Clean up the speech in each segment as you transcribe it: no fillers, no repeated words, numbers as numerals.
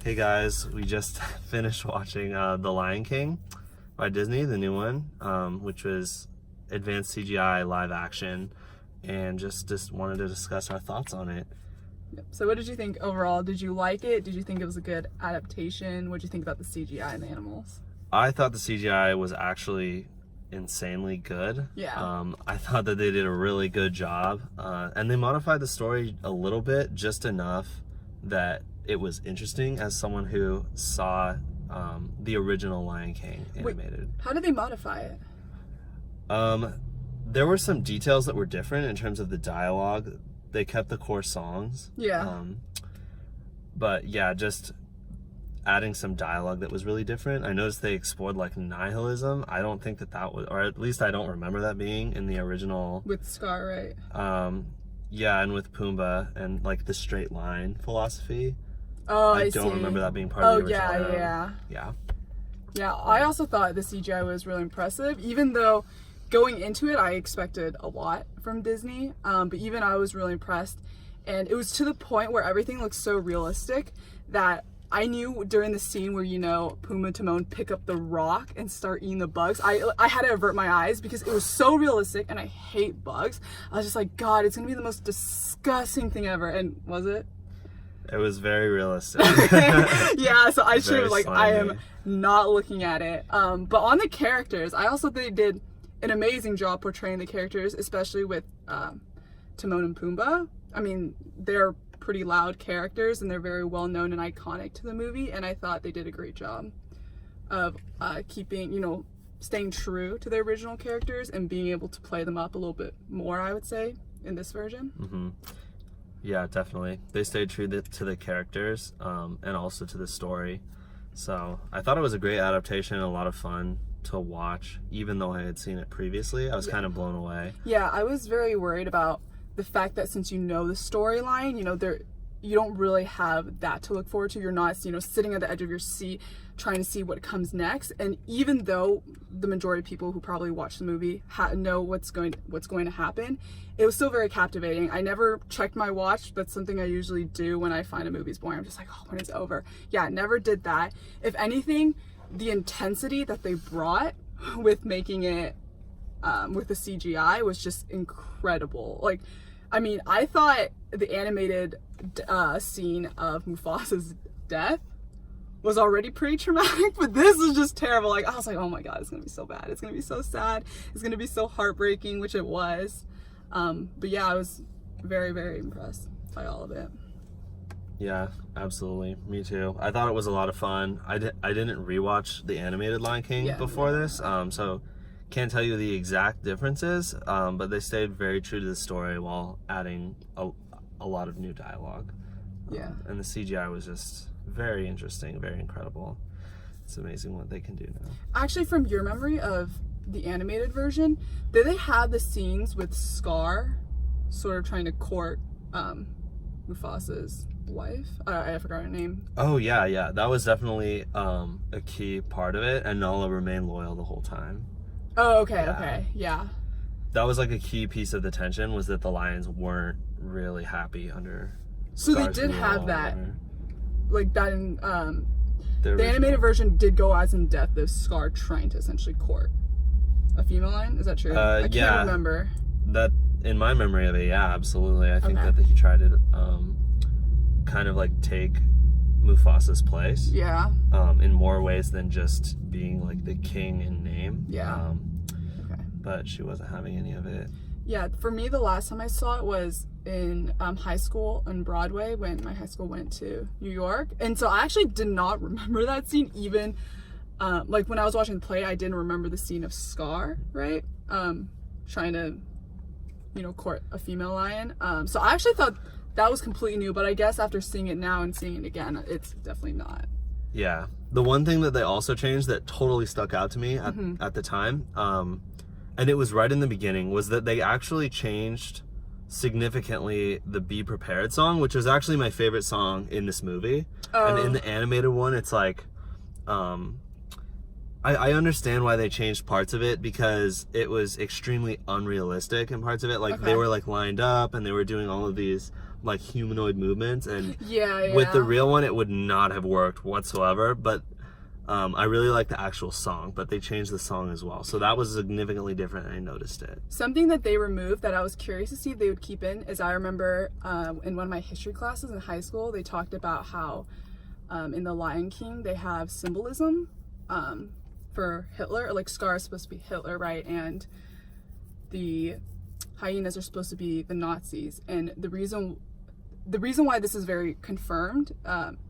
Hey guys, we just finished watching The Lion King by Disney, the new one, which was advanced CGI live action, and just wanted to discuss our thoughts on it. Yep. So what did you think overall? Did you like it? Did you think it was a good adaptation? What did you think about the CGI and the animals? I thought the CGI was actually insanely good. Yeah. I thought that they did a really good job, and they modified the story a little bit, just enough that it was interesting as someone who saw the original Lion King animated. Wait, how did they modify it? There were some details that were different in terms of the dialogue. They kept the core songs. Yeah. But yeah, just adding some dialogue that was really different. I noticed they explored like nihilism. I don't think that was, or at least I don't remember that being in the original. With Scar, right? Yeah, and with Pumbaa and like the straight line philosophy. Oh, I don't see. remember that being part of the original. Yeah. Yeah. I also thought the CGI was really impressive, even though going into it, I expected a lot from Disney. But even I was really impressed. And it was to the point where everything looked so realistic that I knew during the scene where, Pumbaa and Timon pick up the rock and start eating the bugs, I had to avert my eyes because it was so realistic and I hate bugs. I was just like, God, it's going to be the most disgusting thing ever. And was it? It was very realistic. Yeah, so I should Very I am slimy. not looking at it. But on the characters, I also think they did an amazing job portraying the characters, especially with Timon and Pumbaa. I mean, they're pretty loud characters and they're very well known and iconic to the movie, and I thought they did a great job of keeping, staying true to their original characters and being able to play them up a little bit more, I would say, in this version. Mm-hmm. Yeah, definitely. They stayed true to the characters and also to the story. So I thought it was a great adaptation and a lot of fun to watch, even though I had seen it previously. I was kind of blown away. Yeah, I was very worried about the fact that since you know the storyline, you don't really have that to look forward to. You're not, sitting at the edge of your seat trying to see what comes next. And even though the majority of people who probably watch the movie know what's going to happen, it was still very captivating. I never checked my watch. That's something I usually do when I find a movie's boring. I'm just like, oh, when it's over. Yeah, never did that. If anything, the intensity that they brought with making it with the CGI was just incredible. Like, I mean, I thought the animated scene of Mufasa's death was already pretty traumatic, but this is just terrible. Like, I was like, oh my God, it's gonna be so bad. It's gonna be so sad. It's gonna be so heartbreaking, which it was. But yeah, I was very, very impressed by all of it. Yeah, absolutely. Me too. I thought it was a lot of fun. I didn't rewatch the animated Lion King before this, so can't tell you the exact differences, but they stayed very true to the story while adding a lot of new dialogue. Yeah. And the CGI was just very interesting, very incredible. It's amazing what they can do now. Actually, from your memory of the animated version, did they have the scenes with Scar sort of trying to court Mufasa's wife? I forgot her name. Oh yeah, that was definitely a key part of it, and Nala remained loyal the whole time. Oh, okay, yeah. That was like a key piece of the tension, was that the lions weren't really happy under So they Scar's did rule have or that, whatever. like that in The the original. animated version did go as in depth of Scar trying to essentially court a female lion. Is that true? I can't yeah. remember. That, in my memory of it, yeah, absolutely. I think Okay. that he tried to kind of like take Mufasa's place. Yeah. In more ways than just being like the king in name. Yeah. Okay. But she wasn't having any of it. Yeah, for me, the last time I saw it was in high school on Broadway when my high school went to New York. And so I actually did not remember that scene. Even like when I was watching the play, I didn't remember the scene of Scar, right? Trying to, court a female lion. So I actually thought that was completely new, but I guess after seeing it now and seeing it again, it's definitely not. Yeah. The one thing that they also changed that totally stuck out to me at the time, and it was right in the beginning, was that they actually changed significantly the Be Prepared song, which was actually my favorite song in this movie. And in the animated one, it's like, I understand why they changed parts of it, because it was extremely unrealistic in parts of it. Like, they were like lined up and they were doing all of these like humanoid movements, and Yeah. with the real one it would not have worked whatsoever. But I really like the actual song, but they changed the song as well, so that was significantly different, and I noticed it. Something that they removed that I was curious to see if they would keep in is, I remember in one of my history classes in high school, they talked about how in The Lion King they have symbolism for Hitler, or like Scar is supposed to be Hitler, right? And the hyenas are supposed to be the Nazis. And the reason why this is very confirmed,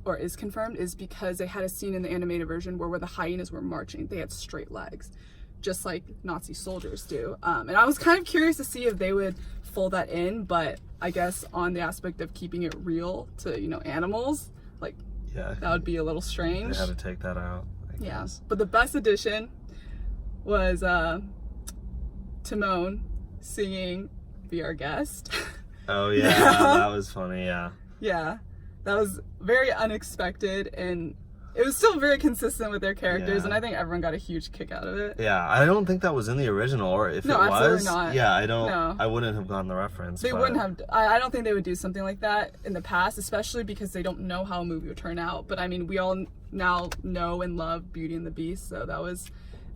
or is confirmed, is because they had a scene in the animated version where the hyenas were marching. They had straight legs, just like Nazi soldiers do. And I was kind of curious to see if they would fold that in, but I guess on the aspect of keeping it real to, you know, animals, like, Yeah, that would be a little strange. they had to take that out, I Yeah, guess. but the best addition was Timon singing "Be Our Guest." Oh yeah, that was funny. Yeah. Yeah, that was very unexpected, and it was still very consistent with their characters, Yeah. and I think everyone got a huge kick out of it. Yeah, I don't think that was in the original, or if No, it absolutely was, not. yeah, I don't, No. I wouldn't have gotten the reference. They but- wouldn't have. I don't think they would do something like that in the past, especially because they don't know how a movie would turn out. But I mean, we all now know and love Beauty and the Beast, so that was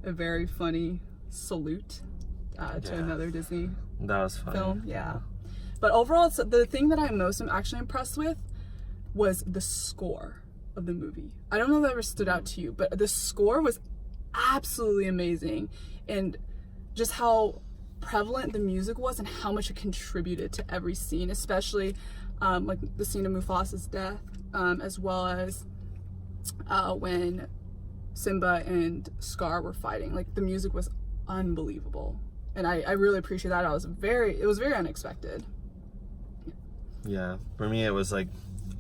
a very funny salute to Yeah. another Disney That was funny. film. Yeah. But overall, so the thing that I'm most actually impressed with was the score of the movie. I don't know if that ever stood out to you, but the score was absolutely amazing, and just how prevalent the music was and how much it contributed to every scene, especially like the scene of Mufasa's death, as well as when Simba and Scar were fighting. Like, the music was unbelievable, and I really appreciate that. It was very unexpected. Yeah, for me it was like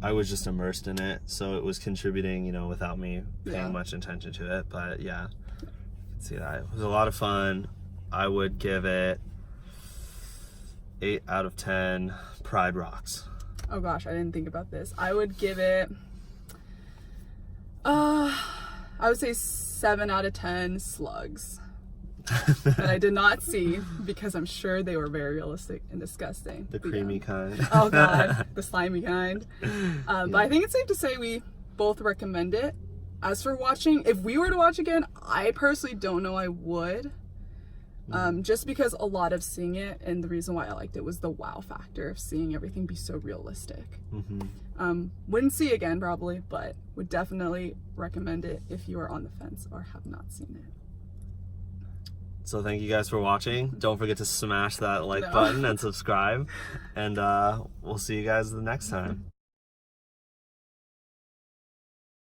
I was just immersed in it, so it was contributing, you know, without me paying Yeah. much attention to it. But yeah, I can see that. It was a lot of fun. I would give it 8 out of 10 Pride Rocks. Oh gosh, I didn't think about this. I would give it I would say 7 out of 10 slugs that I did not see, because I'm sure they were very realistic and disgusting. The But creamy yeah. kind. Oh god, the slimy kind. But I think it's safe to say we both recommend it. As for watching, if we were to watch again, I personally don't know I would. Just because a lot of seeing it, and the reason why I liked it was the wow factor of seeing everything be so realistic. Wouldn't see again probably, but would definitely recommend it if you are on the fence or have not seen it. So thank you guys for watching. Don't forget to smash that like No. button and subscribe, and we'll see you guys the next time.